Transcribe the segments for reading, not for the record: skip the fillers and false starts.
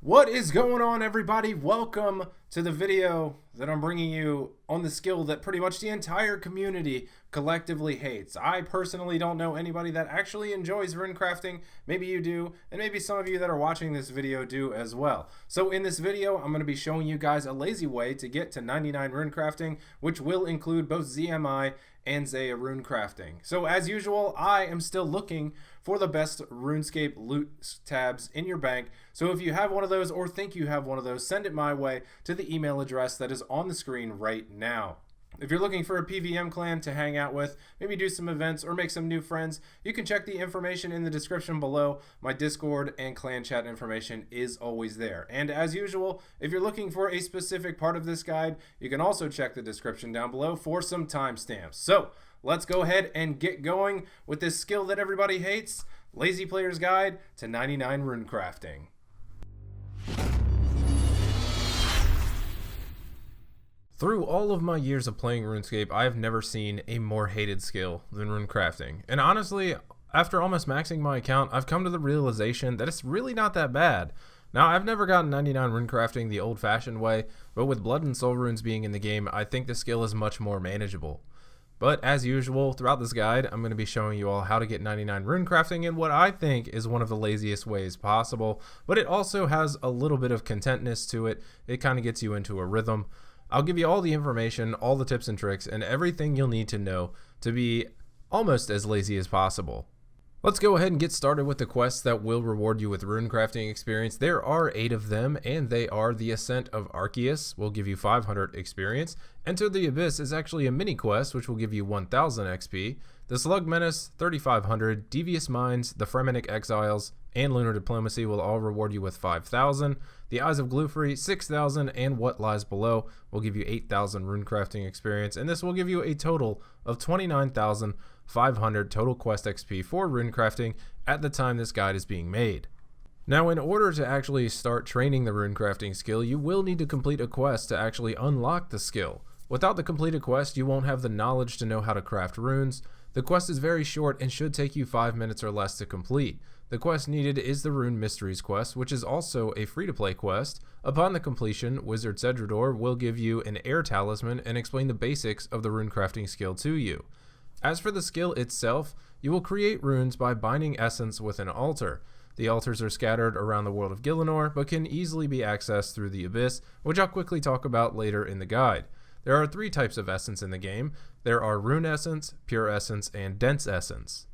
What is going on, everybody? Welcome to the video that I'm bringing you on the skill that pretty much the entire community collectively hates. I personally don't know anybody that actually enjoys runecrafting. Maybe you do, and maybe some of you that are watching this video do as well. So in this video, I'm going to be showing you guys a lazy way to get to 99 runecrafting, which will include both ZMI and Zeah Runecrafting. So as usual, I am still looking for the best RuneScape loot tabs in your bank. So if you have one of those or think you have one of those, send it my way to the email address that is on the screen right now. If you're looking for a PVM clan to hang out with, maybe do some events or make some new friends, you can check the information in the description below. My Discord and clan chat information is always there. And as usual, if you're looking for a specific part of this guide, you can also check the description down below for some timestamps. So let's go ahead and get going with this skill that everybody hates, Lazy Player's Guide to 99 Runecrafting. Through all of my years of playing RuneScape, I have never seen a more hated skill than runecrafting. And honestly, after almost maxing my account, I've come to the realization that it's really not that bad. Now, I've never gotten 99 runecrafting the old-fashioned way, but with blood and soul runes being in the game, I think the skill is much more manageable. But as usual, throughout this guide, I'm going to be showing you all how to get 99 runecrafting in what I think is one of the laziest ways possible, but it also has a little bit of contentness to it. It kind of gets you into a rhythm. I'll give you all the information, all the tips and tricks, and everything you'll need to know to be almost as lazy as possible. Let's go ahead and get started with the quests that will reward you with runecrafting experience. There are 8 of them, and they are the Ascent of Arceus, will give you 500 experience. Enter the Abyss is actually a mini quest, which will give you 1000 XP. The Slug Menace, 3500. Devious Minds, the Fremennik Exiles, and Lunar Diplomacy will all reward you with 5000. The Eyes of Gloofrey, 6000, and What Lies Below will give you 8000 runecrafting experience, and this will give you a total of 29,500 total quest XP for runecrafting at the time this guide is being made. Now, in order to actually start training the runecrafting skill, you will need to complete a quest to actually unlock the skill. Without the completed quest, you won't have the knowledge to know how to craft runes. The quest is very short and should take you 5 minutes or less to complete. The quest needed is the Rune Mysteries quest, which is also a free-to-play quest. Upon the completion, Wizard Cedrador will give you an air talisman and explain the basics of the runecrafting skill to you. As for the skill itself, you will create runes by binding essence with an altar. The altars are scattered around the world of Gielinor, but can easily be accessed through the Abyss, which I'll quickly talk about later in the guide. There are 3 types of essence in the game. There are Rune Essence, Pure Essence, and Dense Essence.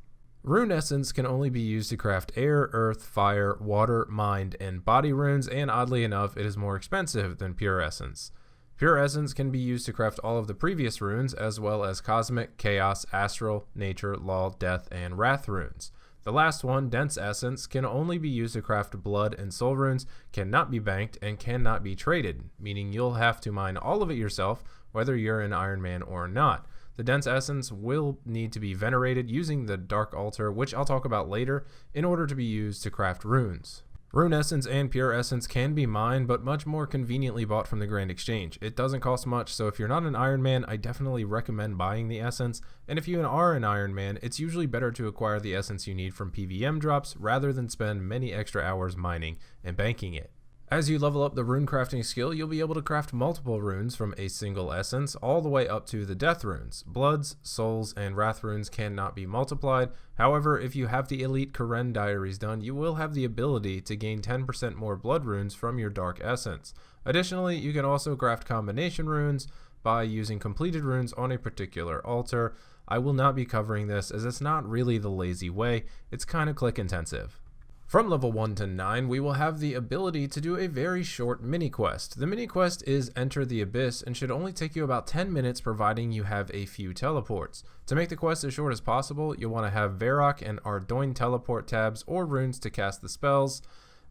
Rune Essence can only be used to craft air, earth, fire, water, mind, and body runes, and oddly enough, it is more expensive than Pure Essence. Pure Essence can be used to craft all of the previous runes, as well as Cosmic, Chaos, Astral, Nature, Law, Death, and Wrath runes. The last one, Dense Essence, can only be used to craft blood and soul runes, cannot be banked, and cannot be traded, meaning you'll have to mine all of it yourself, whether you're an Iron Man or not. The Dense Essence will need to be venerated using the Dark Altar, which I'll talk about later, in order to be used to craft runes. Rune Essence and Pure Essence can be mined, but much more conveniently bought from the Grand Exchange. It doesn't cost much, so if you're not an Iron Man, I definitely recommend buying the Essence, and if you are an Iron Man, it's usually better to acquire the Essence you need from PVM drops, rather than spend many extra hours mining and banking it. As you level up the runecrafting skill, you'll be able to craft multiple runes from a single essence, all the way up to the death runes. Bloods, souls, and wrath runes cannot be multiplied. However, if you have the Elite Karen diaries done, you will have the ability to gain 10% more blood runes from your dark essence. Additionally, you can also craft combination runes by using completed runes on a particular altar. I will not be covering this as it's not really the lazy way, it's kind of click intensive. From level 1 to 9, we will have the ability to do a very short mini quest. The mini quest is Enter the Abyss and should only take you about 10 minutes providing you have a few teleports. To make the quest as short as possible, you'll want to have Varrock and Ardoin teleport tabs or runes to cast the spells,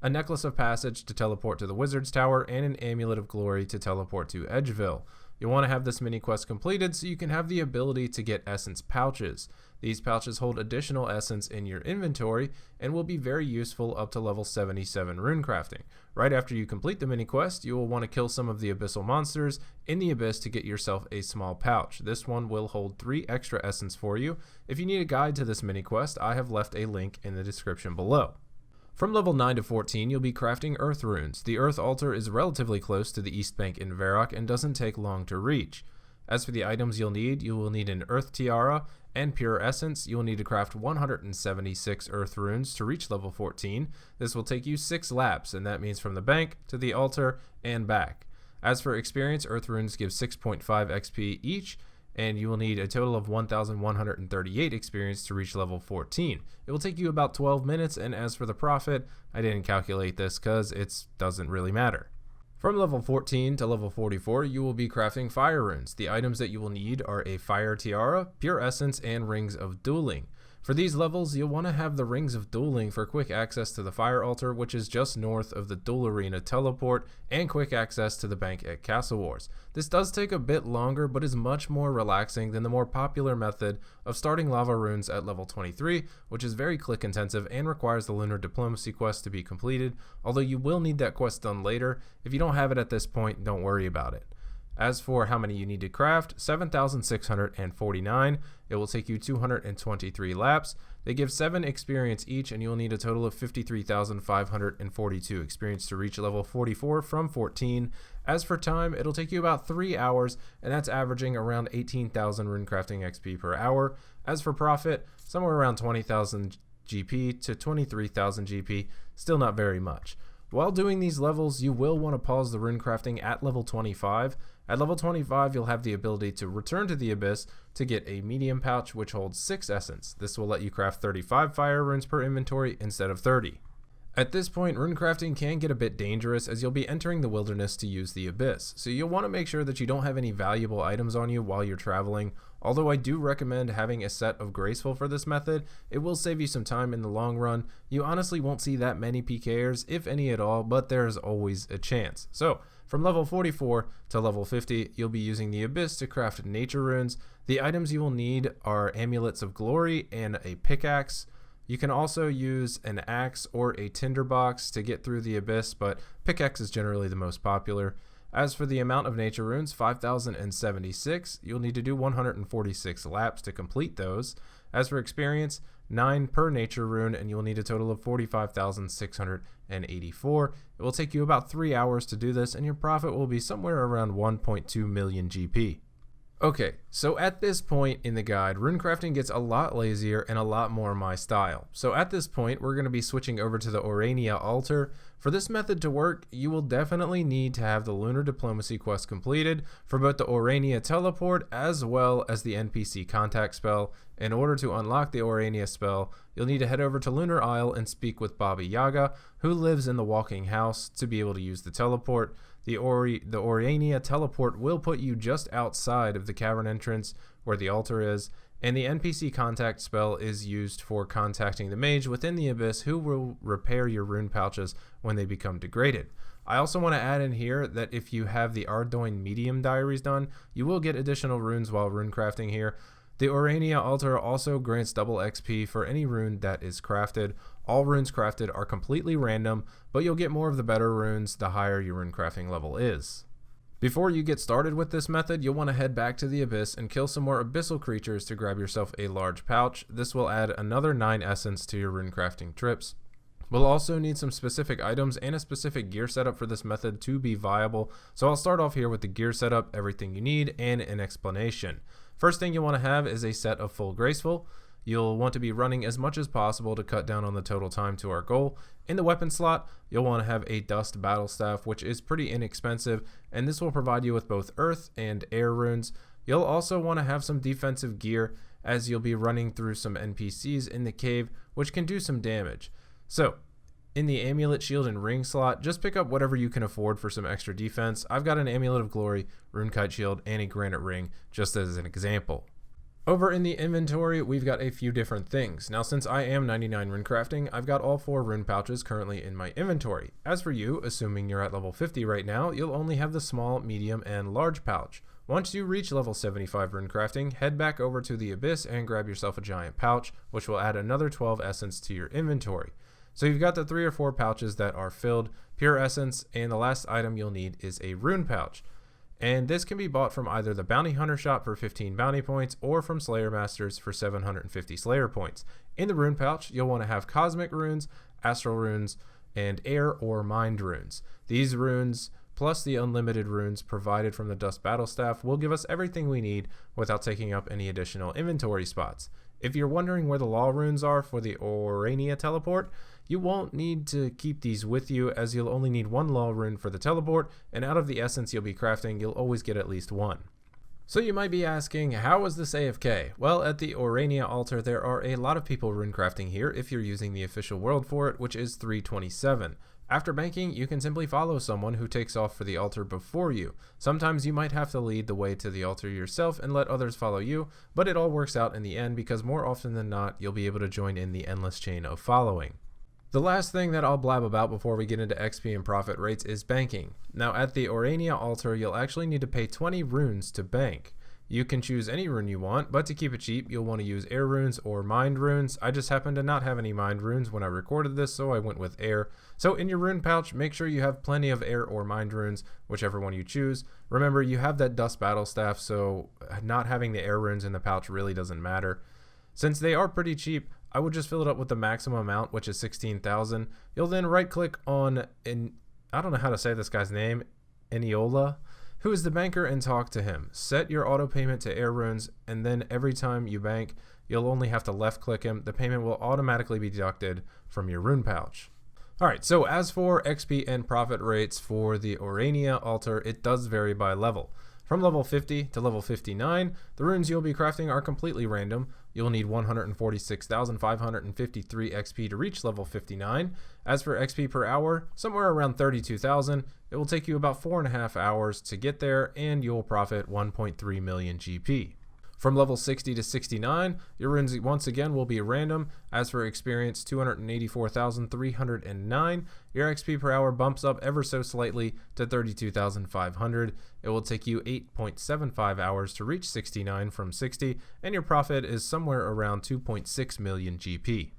a Necklace of Passage to teleport to the Wizard's Tower, and an Amulet of Glory to teleport to Edgeville. You'll want to have this mini quest completed so you can have the ability to get essence pouches. These pouches hold additional essence in your inventory and will be very useful up to level 77 runecrafting. Right after you complete the mini quest, you will want to kill some of the abyssal monsters in the abyss to get yourself a small pouch. This one will hold 3 extra essence for you. If you need a guide to this mini quest, I have left a link in the description below. From level 9 to 14, you'll be crafting Earth runes. The Earth altar is relatively close to the East Bank in Varrock and doesn't take long to reach. As for the items you'll need, you will need an Earth Tiara and Pure Essence. You will need to craft 176 Earth runes to reach level 14. This will take you 6 laps, and that means from the bank to the altar and back. As for experience, Earth runes give 6.5 XP each, and you will need a total of 1,138 experience to reach level 14. It will take you about 12 minutes, and as for the profit, I didn't calculate this because it doesn't really matter. From level 14 to level 44, you will be crafting fire runes. The items that you will need are a fire tiara, pure essence, and rings of dueling. For these levels, you'll want to have the rings of dueling for quick access to the fire altar, which is just north of the duel arena teleport, and quick access to the bank at Castle Wars. This does take a bit longer, but is much more relaxing than the more popular method of starting lava runes at level 23, which is very click intensive and requires the lunar diplomacy quest to be completed, although you will need that quest done later. If you don't have it at this point, don't worry about it. As for how many you need to craft, 7,649. It will take you 223 laps. They give 7 experience each, and you'll need a total of 53,542 experience to reach level 44 from 14. As for time, it'll take you about 3 hours, and that's averaging around 18,000 runecrafting XP per hour. As for profit, somewhere around 20,000 GP to 23,000 GP, still not very much. While doing these levels, you will want to pause the runecrafting at level 25. At level 25, you'll have the ability to return to the Abyss to get a medium pouch which holds 6 essence. This will let you craft 35 fire runes per inventory instead of 30. At this point, runecrafting can get a bit dangerous as you'll be entering the wilderness to use the Abyss, so you'll want to make sure that you don't have any valuable items on you while you're traveling. Although I do recommend having a set of Graceful for this method, it will save you some time in the long run. You honestly won't see that many PKers, if any at all, but there's always a chance. So, from level 44 to level 50, you'll be using the Abyss to craft nature runes. The items you will need are Amulets of Glory and a pickaxe. You can also use an axe or a tinderbox to get through the Abyss, but pickaxe is generally the most popular. As for the amount of nature runes, 5,076. You'll need to do 146 laps to complete those. As for experience, 9 per nature rune, and you'll need a total of 45,684. It will take you about 3 hours to do this, and your profit will be somewhere around 1.2 million GP. Okay, so at this point in the guide, runecrafting gets a lot lazier and a lot more my style. So at this point, we're going to be switching over to the OURANIA altar. For this method to work, you will definitely need to have the lunar diplomacy quest completed for both the OURANIA teleport as well as the NPC contact spell. In order to unlock the OURANIA spell, you'll need to head over to Lunar Isle and speak with Baba Yaga, who lives in the walking house, to be able to use the teleport. The OURANIA teleport will put you just outside of the cavern entrance where the altar is, and the NPC contact spell is used for contacting the mage within the Abyss, who will repair your rune pouches when they become degraded. I also want to add in here that if you have the Ardoin medium diaries done, you will get additional runes while runecrafting here. The OURANIA altar also grants double XP for any rune that is crafted. All runes crafted are completely random, but you'll get more of the better runes the higher your runecrafting level is. Before you get started with this method, you'll want to head back to the Abyss and kill some more abyssal creatures to grab yourself a large pouch. This will add another 9 essence to your runecrafting trips. We'll also need some specific items and a specific gear setup for this method to be viable, so I'll start off here with the gear setup, everything you need, and an explanation. First thing you'll want to have is a set of full Graceful. You'll want to be running as much as possible to cut down on the total time to our goal. In the weapon slot, you'll want to have a Dust Battle Staff, which is pretty inexpensive, and this will provide you with both earth and air runes. You'll also want to have some defensive gear, as you'll be running through some NPCs in the cave, which can do some damage. So, in the Amulet, Shield, and Ring slot, just pick up whatever you can afford for some extra defense. I've got an Amulet of Glory, Runekite Shield, and a Granite Ring, just as an example. Over in the inventory, we've got a few different things. Now, since I am 99 runecrafting, I've got all 4 rune pouches currently in my inventory. As for you, assuming you're at level 50 right now, you'll only have the small, medium, and large pouch. Once you reach level 75 runecrafting, head back over to the Abyss and grab yourself a giant pouch, which will add another 12 essence to your inventory. So you've got the 3 or 4 pouches that are filled, pure essence, and the last item you'll need is a rune pouch. And this can be bought from either the Bounty Hunter shop for 15 bounty points or from Slayer Masters for 750 Slayer points. In the rune pouch, you'll want to have cosmic runes astral runes, and air or mind runes. These runes, plus the unlimited runes provided from the Dust Battle Staff, will give us everything we need without taking up any additional inventory spots. If you're wondering where the law runes are for the OURANIA teleport, you won't need to keep these with you, as you'll only need one law rune for the teleport, and out of the essence you'll be crafting, you'll always get at least one. So you might be asking, how is this AFK? Well, at the OURANIA altar there are a lot of people runecrafting here if you're using the official world for it, which is 327. After banking, you can simply follow someone who takes off for the altar before you. Sometimes you might have to lead the way to the altar yourself and let others follow you, but it all works out in the end because more often than not, you'll be able to join in the endless chain of following. The last thing that I'll blab about before we get into XP and profit rates is banking. Now at the OURANIA altar, you'll actually need to pay 20 runes to bank. You can choose any rune you want, but to keep it cheap, you'll want to use air runes or mind runes. I just happen to not have any mind runes when I recorded this, so I went with air. So in your rune pouch, make sure you have plenty of air or mind runes, whichever one you choose. Remember, you have that Dust Battle Staff, so not having the air runes in the pouch really doesn't matter. Since they are pretty cheap, I would just fill it up with the maximum amount, which is 16,000. You'll then right click on, I don't know how to say this guy's name, Eniola, who is the banker, and talk to him. Set your auto payment to air runes, and then every time you bank, you'll only have to left click him. The payment will automatically be deducted from your rune pouch. Alright, so as for XP and profit rates for the OURANIA altar, it does vary by level. From level 50 to level 59, the runes you'll be crafting are completely random. You'll need 146,553 XP to reach level 59. As for XP per hour, somewhere around 32,000. It will take you about 4.5 hours to get there, and you'll profit 1.3 million GP. From level 60 to 69, your runes once again will be random. As for experience, 284,309. Your XP per hour bumps up ever so slightly to 32,500. It will take you 8.75 hours to reach 69 from 60, and your profit is somewhere around 2.6 million GP.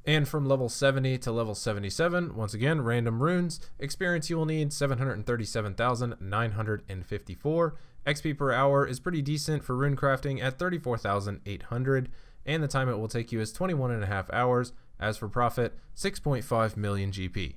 And from level 70 to level 77, once again, random runes. Experience you will need 737,954. XP per hour is pretty decent for rune crafting at 34,800, and the time it will take you is 21.5 hours. As for profit, 6.5 million GP.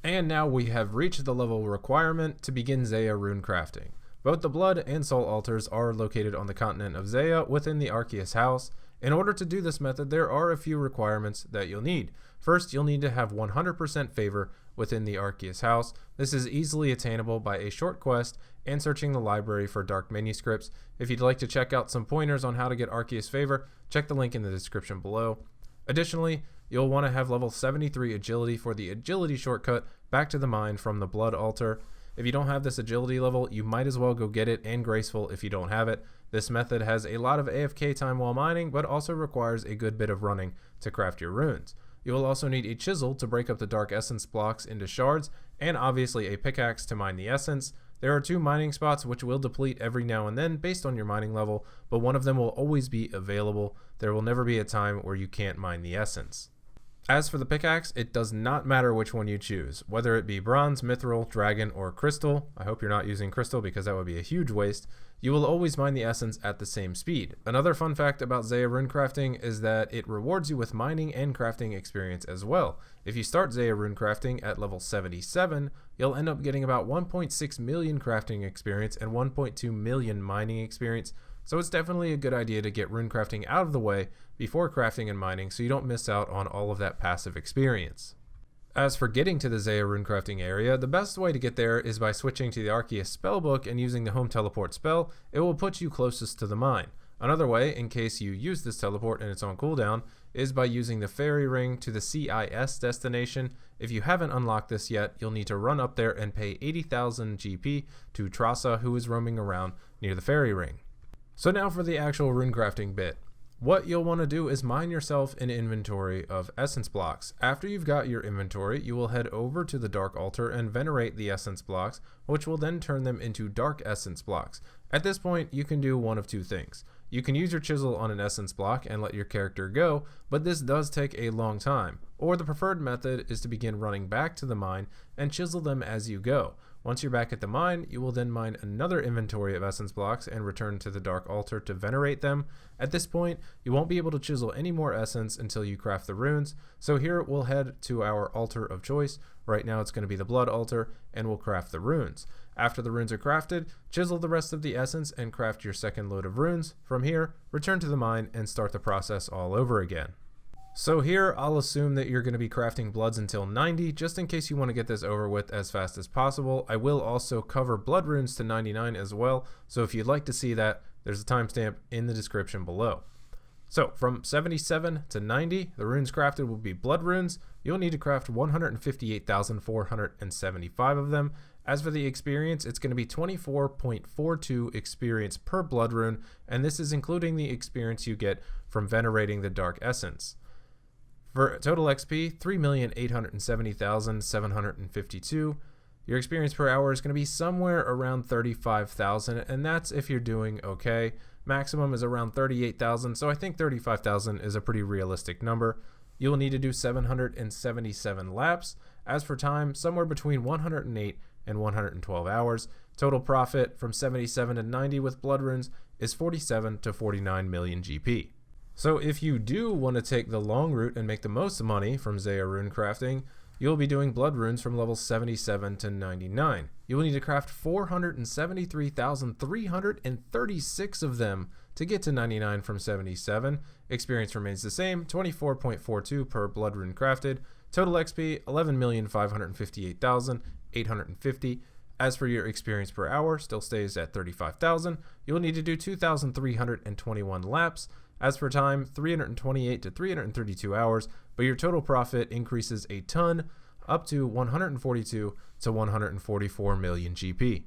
And now we have reached the level requirement to begin Zeah rune crafting. Both the Blood and Soul altars are located on the continent of Zeah within the Arceus house. In order to do this method, there are a few requirements that you'll need. First, you'll need to have 100% favor within the Arceus house. This is easily attainable by a short quest and searching the library for dark manuscripts. If you'd like to check out some pointers on how to get Arceus favor, check the link in the description below. Additionally, you'll want to have level 73 agility for the agility shortcut back to the mine from the Blood altar. If you don't have this agility level, you might as well go get it, and graceful if you don't have it. This method has a lot of AFK time while mining, but also requires a good bit of running to craft your runes. You will also need a chisel to break up the dark essence blocks into shards, and obviously a pickaxe to mine the essence. There are 2 mining spots which will deplete every now and then based on your mining level, but one of them will always be available. There will never be a time where you can't mine the essence. As for the pickaxe, it does not matter which one you choose, whether it be bronze, mithril, dragon, or crystal. I hope you're not using crystal because that would be a huge waste. You will always mine the essence at the same speed. Another fun fact about Zeah runecrafting is that it rewards you with mining and crafting experience as well. If you start Zeah runecrafting at level 77, you'll end up getting about 1.6 million crafting experience and 1.2 million mining experience. So it's definitely a good idea to get runecrafting out of the way before crafting and mining so you don't miss out on all of that passive experience. As for getting to the Zeah runecrafting area, the best way to get there is by switching to the Arceus spellbook and using the home teleport spell. It will put you closest to the mine. Another way, in case you use this teleport and it's on cooldown, is by using the fairy ring to the CIS destination. If you haven't unlocked this yet, you'll need to run up there and pay 80,000 GP to Trasa, who is roaming around near the fairy ring. So now for the actual runecrafting bit. What you'll want to do is mine yourself an inventory of essence blocks. After you've got your inventory, you will head over to the dark altar and venerate the essence blocks, which will then turn them into dark essence blocks. At this point, you can do one of 2 things. You can use your chisel on an essence block and let your character go, but this does take a long time. Or the preferred method is to begin running back to the mine and chisel them as you go. Once you're back at the mine, you will then mine another inventory of essence blocks and return to the dark altar to venerate them. At this point, you won't be able to chisel any more essence until you craft the runes. So here we'll head to our altar of choice. Right now it's going to be the blood altar, and we'll craft the runes. After the runes are crafted, chisel the rest of the essence and craft your second load of runes. From here, return to the mine and start the process all over again. So here, I'll assume that you're going to be crafting bloods until 90, just in case you want to get this over with as fast as possible. I will also cover blood runes to 99 as well, so if you'd like to see that, there's a timestamp in the description below. So from 77 to 90, the runes crafted will be blood runes. You'll need to craft 158,475 of them. As for the experience, it's going to be 24.42 experience per blood rune, and this is including the experience you get from venerating the dark essence. For total XP, 3,870,752. Your experience per hour is going to be somewhere around 35,000, and that's if you're doing okay. Maximum is around 38,000, so I think 35,000 is a pretty realistic number. You will need to do 777 laps. As for time, somewhere between 108 and 112 hours. Total profit from 77 to 90 with blood runes is 47 to 49 million GP. So if you do want to take the long route and make the most money from Zeah Runecrafting, you'll be doing blood runes from level 77 to 99. You will need to craft 473,336 of them to get to 99 from 77. Experience remains the same, 24.42 per blood rune crafted. Total XP, 11,558,850. As for your experience per hour, still stays at 35,000. You will need to do 2,321 laps. As for time, 328 to 332 hours, but your total profit increases a ton, up to 142 to 144 million GP.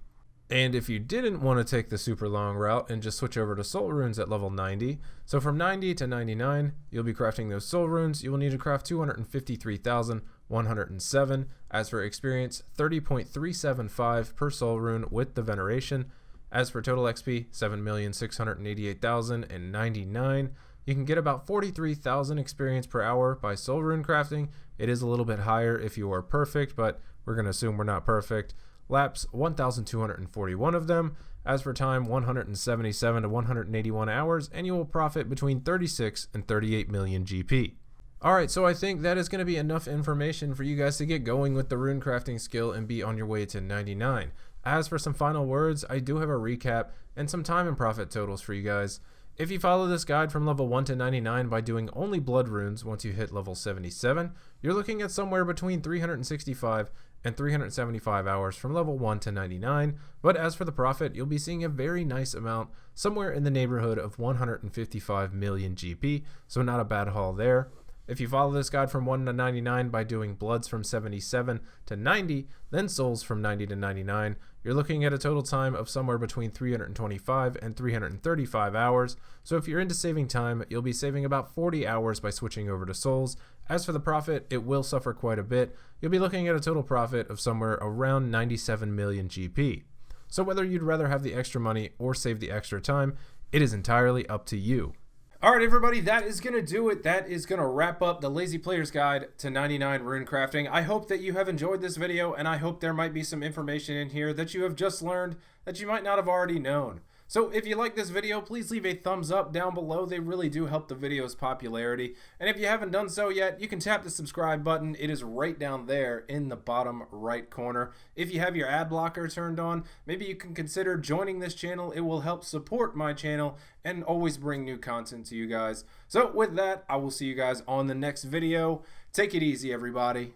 And if you didn't want to take the super long route and just switch over to soul runes at level 90, so from 90 to 99, you'll be crafting those soul runes. You will need to craft 253,107. As for experience, 30.375 per soul rune with the veneration. As for total XP, 7,688,099. You can get about 43,000 experience per hour by soul rune crafting. It is a little bit higher if you are perfect, but we're going to assume we're not perfect. Laps, 1,241 of them. As for time, 177 to 181 hours, and you will profit between 36 and 38 million GP. Alright, so I think that is going to be enough information for you guys to get going with the rune crafting skill and be on your way to 99. As for some final words, I do have a recap and some time and profit totals for you guys. If you follow this guide from level 1 to 99 by doing only blood runes once you hit level 77, you're looking at somewhere between 365 and 375 hours from level 1 to 99, but as for the profit, you'll be seeing a very nice amount, somewhere in the neighborhood of 155 million GP, so not a bad haul there. If you follow this guide from 1 to 99 by doing bloods from 77 to 90, then souls from 90 to 99, you're looking at a total time of somewhere between 325 and 335 hours. So if you're into saving time, you'll be saving about 40 hours by switching over to souls. As for the profit, it will suffer quite a bit. You'll be looking at a total profit of somewhere around 97 million GP. So whether you'd rather have the extra money or save the extra time, it is entirely up to you. Alright everybody, that is going to do it. That is going to wrap up the Lazy Player's Guide to 99 Rune Crafting. I hope that you have enjoyed this video, and I hope there might be some information in here that you have just learned that you might not have already known. So if you like this video, please leave a thumbs up down below. They really do help the video's popularity. And if you haven't done so yet, you can tap the subscribe button. It is right down there in the bottom right corner. If you have your ad blocker turned on, maybe you can consider joining this channel. It will help support my channel and always bring new content to you guys. So with that, I will see you guys on the next video. Take it easy, everybody.